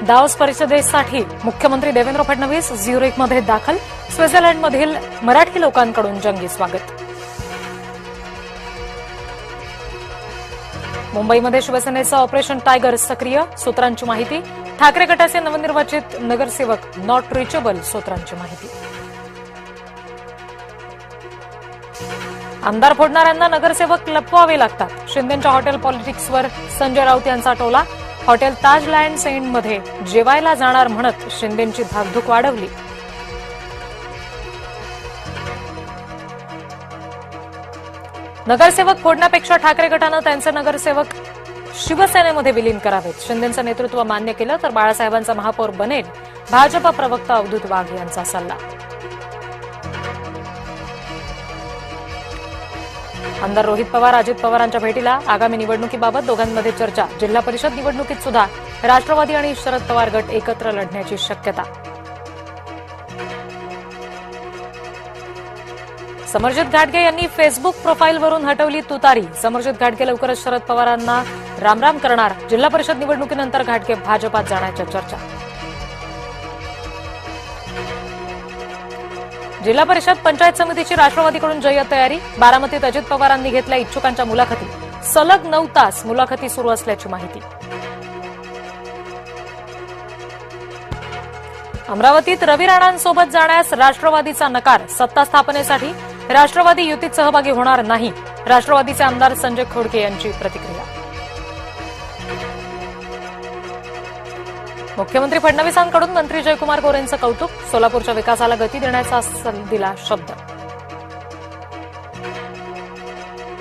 Davos परिषदेसाठी मुख्यमंत्री देवेंद्र फडणवीस झ्युरिकमध्ये दाखल. स्वित्झर्लंडमधील मराठी लोकांकडून जंगी स्वागत. मुंबईमध्ये शिवसेनेचं ऑपरेशन टायगर सक्रिय. सूत्रांची माहिती. ठाकरे गटाचे नवनिर्वाचित नगरसेवक नॉट रिचेबल. सूत्रांची माहिती. आमदार फोडणाऱ्यांना नगरसेवक लपवावे लागतात. शिंदेंच्या हॉटेल पॉलिटिक्सवर संजय राऊत यांचा टोला. हॉटेल ताज लँड सेंडमध्ये जेवायला जाणार म्हणत शिंदेंची धाकधूक वाढवली. नगरसेवक फोडण्यापेक्षा ठाकरे गटानं त्यांचे नगरसेवक शिवसेनेमध्ये विलीन करावेत. शिंदेंचं नेतृत्व मान्य केलं तर बाळासाहेबांचा महापौर बनेल. भाजप प्रवक्ता अवधूत वाघ यांचा सल्ला. आमदार रोहित पवार अजित पवारांच्या भेटीला. आगामी निवडणुकीबाबत दोघांमध्ये चर्चा. जिल्हा परिषद निवडणुकीत सुद्धा राष्ट्रवादी आणि शरद पवार गट एकत्र लढण्याची शक्यता. समरजित घाटगे यांनी फेसबुक प्रोफाईलवरून हटवली तुतारी. समरजित घाटगे लवकरच शरद पवारांना रामराम करणार. जिल्हा परिषद निवडणुकीनंतर घाटगे भाजपात जाण्याच्या चर्चा. जिल्हा परिषद पंचायत समितीची राष्ट्रवादीकडून जय्यत तयारी. बारामतीत अजित पवारांनी घेतल्या इच्छुकांच्या मुलाखती. सलग 9 तास मुलाखती सुरू असल्याची माहिती. अमरावतीत रवी राणांसोबत जाण्यास राष्ट्रवादीचा नकार. सत्ता स्थापनेसाठी राष्ट्रवादी युतीत सहभागी होणार नाही. राष्ट्रवादीचे आमदार संजय खोडके यांची प्रतिक्रिया. मुख्यमंत्री फडणवीसांकडून मंत्री जयकुमार गोरेंचं कौतुक. सोलापूरच्या विकासाला गती देण्याचा दिला शब्द.